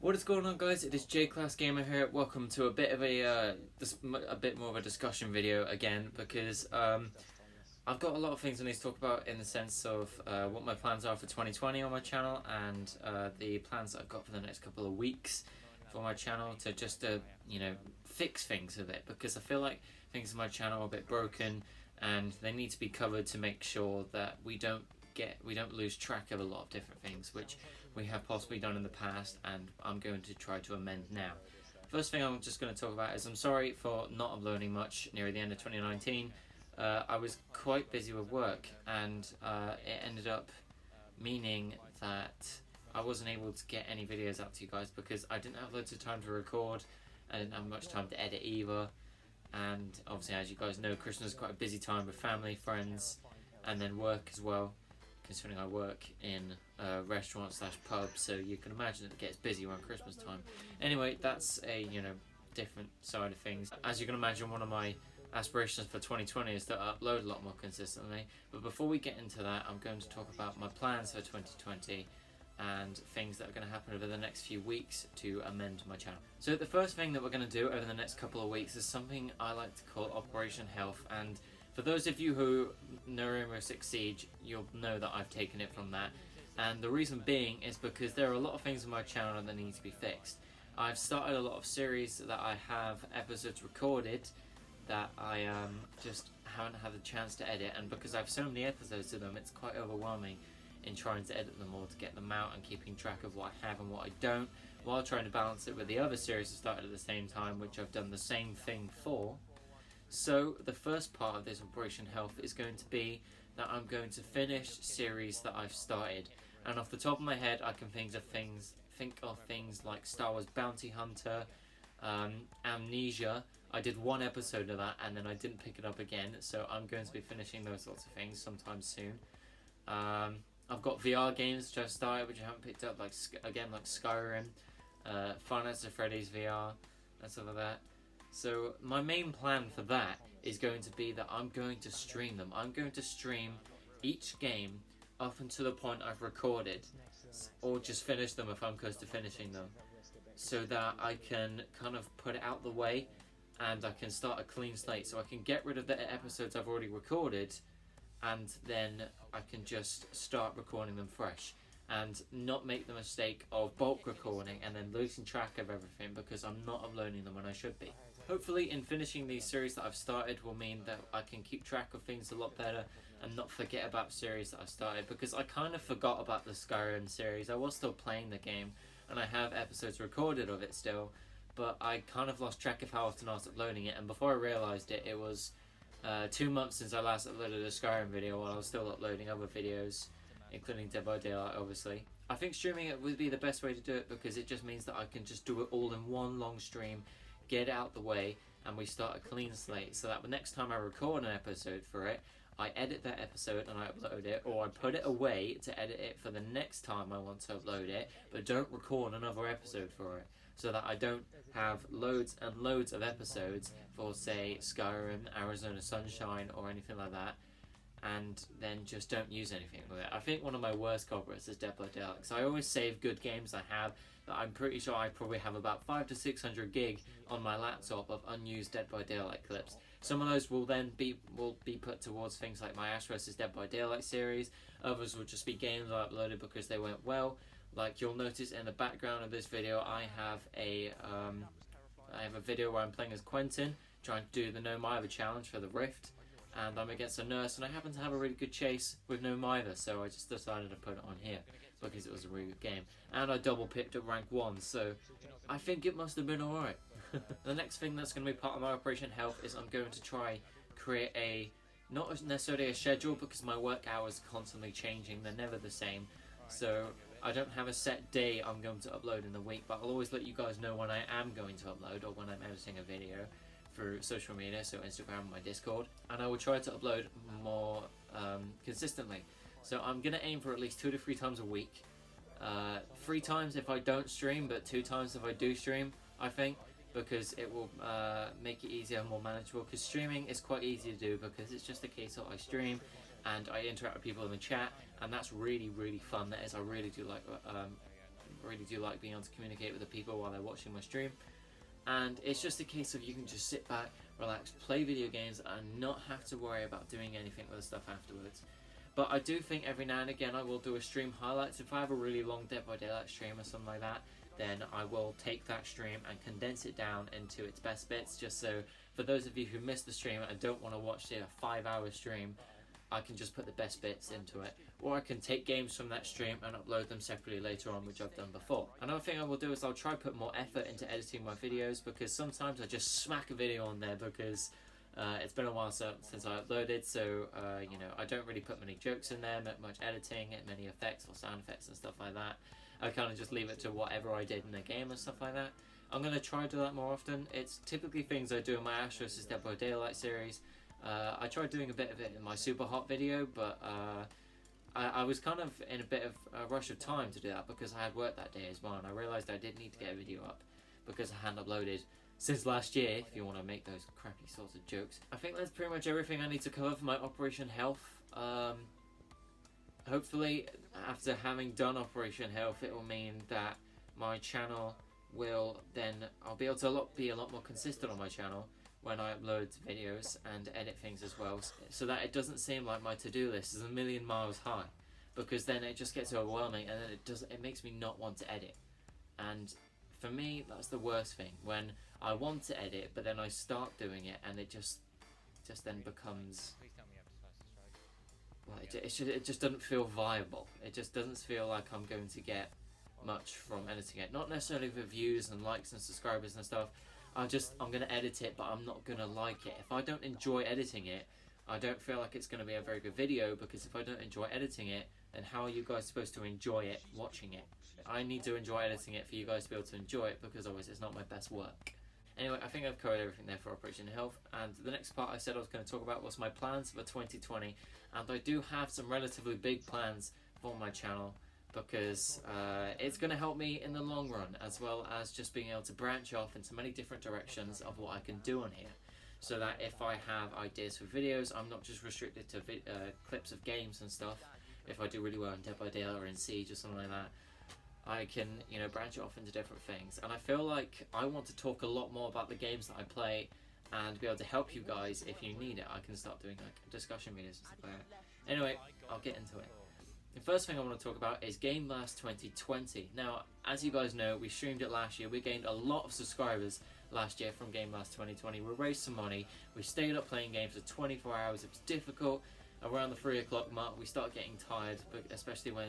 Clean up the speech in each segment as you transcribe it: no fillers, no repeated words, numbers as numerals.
What is going on, guys? It is J-Class Gamer here. Welcome to a bit of a bit more of a discussion video again, because I've got a lot of things I need to talk about in the sense of what my plans are for 2020 on my channel, and the plans that I've got for the next couple of weeks for my channel to just fix things a bit, because I feel like things on my channel are a bit broken and they need to be covered to make sure that we don't lose track of a lot of different things which we have possibly done in the past, and I'm going to try to amend now. First thing I'm just going to talk about is I'm sorry for not uploading much near the end of 2019. I was quite busy with work, and it ended up meaning that I wasn't able to get any videos out to you guys because I didn't have loads of time to record. I didn't have much time to edit either, and obviously, as you guys know, Christmas is quite a busy time with family, friends, and then work as well, considering I work in a restaurant / pub, so you can imagine it gets busy around Christmas time. Anyway, that's a different side of things. As you can imagine, one of my aspirations for 2020 is to upload a lot more consistently. But before we get into that, I'm going to talk about my plans for 2020 and things that are going to happen over the next few weeks to amend my channel. So the first thing that we're going to do over the next couple of weeks is something I like to call Operation Health, and for those of you who know Rainbow Six Siege, you'll know that I've taken it from that. And the reason being is because there are a lot of things on my channel that need to be fixed. I've started a lot of series that I have episodes recorded that I just haven't had the chance to edit, and because I have so many episodes of them, it's quite overwhelming in trying to edit them all to get them out and keeping track of what I have and what I don't, while trying to balance it with the other series I started at the same time, which I've done the same thing for. So the first part of this Operation Health is going to be that I'm going to finish series that I've started, and off the top of my head I can think of things like Star Wars Bounty Hunter, Amnesia. I did one episode of that and then I didn't pick it up again, so I'm going to be finishing those sorts of things sometime soon. I've got VR games which I've started which I haven't picked up, like Skyrim, Five Nights at Freddy's VR, and stuff like that. So my main plan for that is going to be that I'm going to stream them. I'm going to stream each game up until the point I've recorded, or just finish them if I'm close to finishing them, so that I can kind of put it out the way and I can start a clean slate, so I can get rid of the episodes I've already recorded, and then I can just start recording them fresh and not make the mistake of bulk recording and then losing track of everything because I'm not uploading them when I should be. Hopefully in finishing these series that I've started will mean that I can keep track of things a lot better and not forget about series that I've started, because I kind of forgot about the Skyrim series. I was still playing the game and I have episodes recorded of it still, but I kind of lost track of how often I was uploading it, and before I realised it, it was 2 months since I last uploaded a Skyrim video while I was still uploading other videos, including Dead by Daylight obviously. I think streaming it would be the best way to do it, because it just means that I can just do it all in one long stream, get it out the way, and we start a clean slate, so that the next time I record an episode for it, I edit that episode and I upload it, or I put it away to edit it for the next time I want to upload it, but don't record another episode for it, so that I don't have loads and loads of episodes for, say, Skyrim, Arizona Sunshine, or anything like that, and then just don't use anything with it. I think one of my worst culprits is Dead by Daylight, because I always save good games I have, that I'm pretty sure I probably have about 500 to 600 gig on my laptop of unused Dead by Daylight clips. Some of those will then be put towards things like my Ash vs Dead by Daylight series. Others will just be games I uploaded because they went well. Like you'll notice in the background of this video, I have a video where I'm playing as Quentin, trying to do the No Mither challenge for the Rift, and I'm against a nurse, and I happen to have a really good chase with no Mither, so I just decided to put it on here because it was a really good game, and I double picked at rank 1, so I think it must have been alright. The next thing that's going to be part of my Operation Health is I'm going to try create not necessarily a schedule, because my work hours are constantly changing, they're never the same, so I don't have a set day I'm going to upload in the week, but I'll always let you guys know when I am going to upload, or when I'm editing a video, through social media, so Instagram and my Discord, and I will try to upload more consistently. So I'm going to aim for at least 2 to 3 times a week. 3 times if I don't stream, but 2 times if I do stream, I think, because it will make it easier and more manageable, because streaming is quite easy to do, because it's just a case of I stream and I interact with people in the chat, and that's really, really fun. That is, I really do like I really do like being able to communicate with the people while they're watching my stream. And it's just a case of you can just sit back, relax, play video games, and not have to worry about doing anything with the stuff afterwards. But I do think every now and again I will do a stream highlights. If I have a really long Dead by Daylight stream or something like that, then I will take that stream and condense it down into its best bits, just so for those of you who missed the stream and don't want to watch a 5-hour stream, I can just put the best bits into it. Or I can take games from that stream and upload them separately later on, which I've done before. Another thing I will do is I'll try to put more effort into editing my videos, because sometimes I just smack a video on there because it's been a while since I uploaded, so you know, I don't really put many jokes in there, much editing, many effects or sound effects and stuff like that. I kind of just leave it to whatever I did in the game and stuff like that. I'm going to try to do that more often. It's typically things I do in my Ash vs Dead by Daylight series. I tried doing a bit of it in my Super Hot video, but I was kind of in a bit of a rush of time to do that because I had work that day as well, and I realised I did need to get a video up because I hadn't uploaded since last year, if you want to make those crappy sorts of jokes. I think that's pretty much everything I need to cover for my Operation Health. Hopefully, after having done Operation Health, it will mean that my channel will then, I'll be able to be a lot more consistent on my channel when I upload videos and edit things as well, so that it doesn't seem like my to-do list is a million miles high, because then it just gets overwhelming and then it makes me not want to edit. And for me, that's the worst thing, when I want to edit but then I start doing it and it just then becomes, well, it just doesn't feel viable. It just doesn't feel like I'm going to get much from editing it. Not necessarily for views and likes and subscribers and stuff. I'm going to edit it, but I'm not going to like it. If I don't enjoy editing it, I don't feel like it's going to be a very good video, because if I don't enjoy editing it, then how are you guys supposed to enjoy it watching it? I need to enjoy editing it for you guys to be able to enjoy it, because otherwise it's not my best work. Anyway, I think I've covered everything there for Operation Health, and the next part I said I was going to talk about was my plans for 2020, and I do have some relatively big plans for my channel, because it's going to help me in the long run, as well as just being able to branch off into many different directions of what I can do on here, so that if I have ideas for videos, I'm not just restricted to clips of games and stuff. If I do really well in Dead by Daylight or in Siege or something like that, I can, you know, branch it off into different things. And I feel like I want to talk a lot more about the games that I play and be able to help you guys if you need it. I can start doing like discussion videos and stuff like that. Anyway, I'll get into it. The first thing I want to talk about is Gameblast 2020. Now, as you guys know, we streamed it last year. We gained a lot of subscribers last year from Gameblast 2020. We raised some money. We stayed up playing games for 24 hours. It was difficult. Around the 3 o'clock mark, we started getting tired, especially when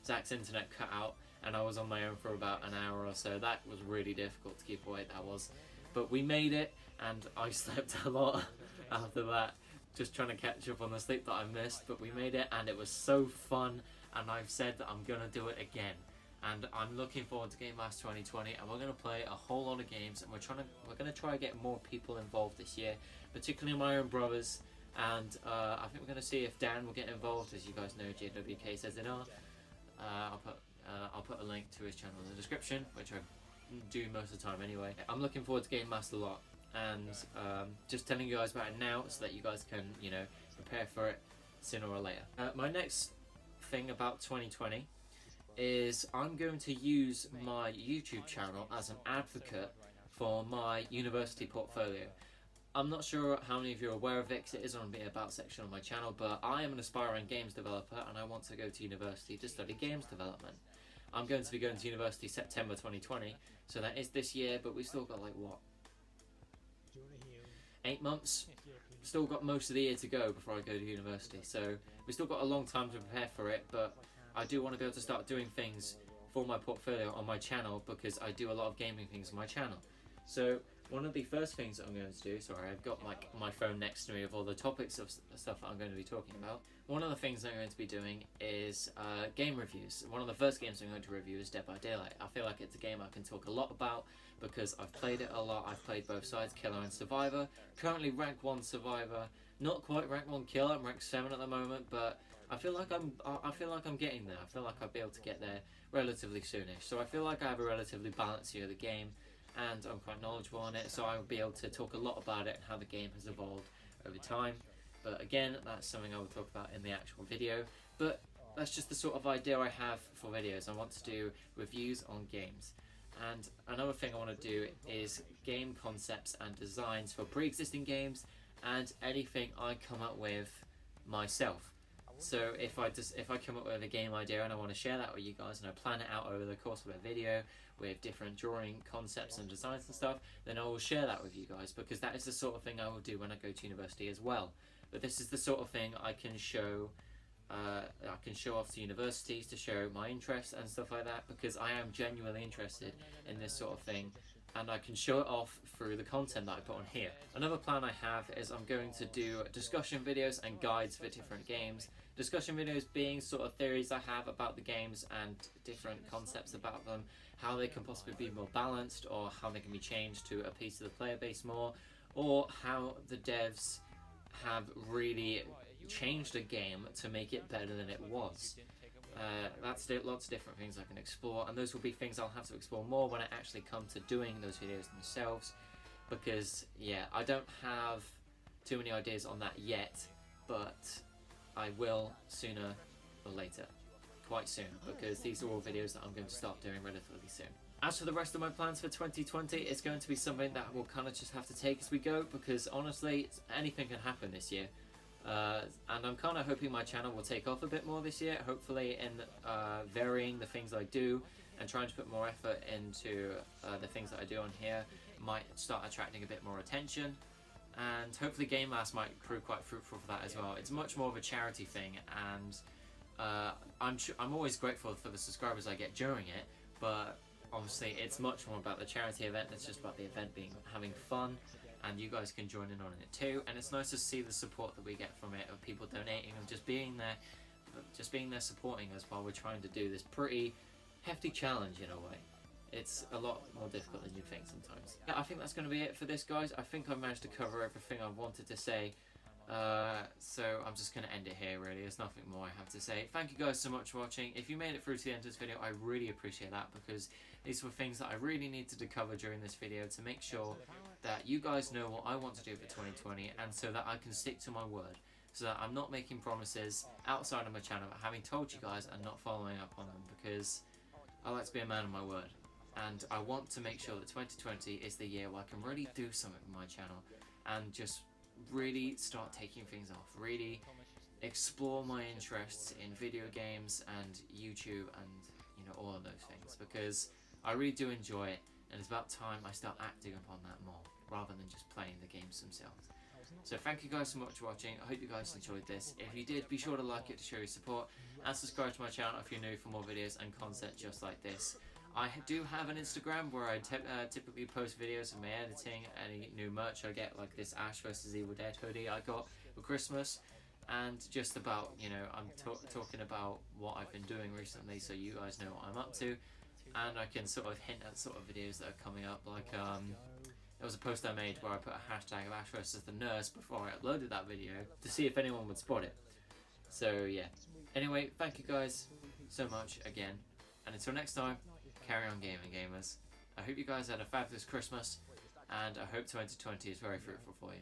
Zach's internet cut out and I was on my own for about an hour or so. That was really difficult to keep awake, that was. But we made it, and I slept a lot after that, just trying to catch up on the sleep that I missed. But we made it, and it was so fun, and I've said that I'm going to do it again. And I'm looking forward to Gameblast 2020, and we're going to play a whole lot of games, and we're going to try to get more people involved this year, particularly my own brothers. And I think we're going to see if Dan will get involved. As you guys know, JWK says it are. I'll put a link to his channel in the description, which I do most of the time anyway. I'm looking forward to Gameblast a lot, and just telling you guys about it now so that you guys can, you know, prepare for it sooner or later. My next thing about 2020 is I'm going to use my YouTube channel as an advocate for my university portfolio. I'm not sure how many of you are aware of it, because it is on the About section on my channel, but I am an aspiring games developer and I want to go to university to study games development. I'm going to be going to university September 2020, so that is this year, but we've still got like, what, 8 months? Still got most of the year to go before I go to university, so we've still got a long time to prepare for it, but I do want to be able to start doing things for my portfolio on my channel, because I do a lot of gaming things on my channel. So one of the first things that I'm going to do, sorry, I've got like my phone next to me of all the topics of stuff that I'm going to be talking about. One of the things I'm going to be doing is game reviews. One of the first games I'm going to review is Dead by Daylight. I feel like it's a game I can talk a lot about because I've played it a lot. I've played both sides, Killer and Survivor. Currently rank 1 Survivor, not quite rank 1 Killer. I'm rank 7 at the moment, but I feel like I'm getting there. I feel like I'll be able to get there relatively soonish. So I feel like I have a relatively balanced view of the game, and I'm quite knowledgeable on it, so I'll be able to talk a lot about it and how the game has evolved over time. But again, that's something I will talk about in the actual video. But that's just the sort of idea I have for videos. I want to do reviews on games. And another thing I want to do is game concepts and designs for pre-existing games and anything I come up with myself. So if I come up with a game idea and I want to share that with you guys and I plan it out over the course of a video with different drawing concepts and designs and stuff, then I will share that with you guys, because that is the sort of thing I will do when I go to university as well. But this is the sort of thing I can show off to universities to show my interests and stuff like that, because I am genuinely interested in this sort of thing, and I can show it off through the content that I put on here. Another plan I have is I'm going to do discussion videos and guides for different games. Discussion videos being sort of theories I have about the games and different concepts about them, how they can possibly be more balanced, or how they can be changed to appease to the player base more, or how the devs have really changed a game to make it better than it was. That's lots of different things I can explore, and those will be things I'll have to explore more when I actually come to doing those videos themselves, because yeah, I don't have too many ideas on that yet, but I will sooner or later, quite soon, because these are all videos that I'm going to start doing relatively soon. As for the rest of my plans for 2020, it's going to be something that we'll kind of just have to take as we go, because honestly, anything can happen this year. And I'm kind of hoping my channel will take off a bit more this year, hopefully in varying the things I do and trying to put more effort into the things that I do on here might start attracting a bit more attention, and hopefully Gameblast might prove quite fruitful for that as well. It's much more of a charity thing, and I'm always grateful for the subscribers I get during it, but obviously it's much more about the charity event. It's just about the event having fun, and you guys can join in on it too, and it's nice to see the support that we get from it, of people donating and just being there supporting us while we're trying to do this pretty hefty challenge in a way. It's a lot more difficult than you think sometimes. Yeah, I think that's going to be it for this, guys. I think I've managed to cover everything I wanted to say, so I'm just going to end it here really. There's nothing more I have to say. Thank you guys so much for watching. If you made it through to the end of this video, I really appreciate that, because these were things that I really needed to cover during this video to make sure that you guys know what I want to do for 2020, and so that I can stick to my word, so that I'm not making promises outside of my channel but having told you guys and not following up on them, because I like to be a man of my word, and I want to make sure that 2020 is the year where I can really do something with my channel and just really start taking things off, really explore my interests in video games and YouTube and, you know, all of those things, because I really do enjoy it, and it's about time I start acting upon that more rather than just playing the games themselves. So thank you guys so much for watching. I hope you guys enjoyed this. If you did, be sure to like it to show your support, and subscribe to my channel if you're new for more videos and content just like this. I do have an Instagram where I typically post videos of my editing, any new merch I get, like this Ash vs Evil Dead hoodie I got for Christmas, and just about, you know, I'm talking about what I've been doing recently, so you guys know what I'm up to, and I can sort of hint at sort of videos that are coming up, like there was a post I made where I put a hashtag of Ash vs the Nurse before I uploaded that video to see if anyone would spot it. So yeah, anyway, thank you guys so much again, and until next time, carry on gaming, gamers. I hope you guys had a fabulous Christmas, and I hope 2020 is very fruitful for you.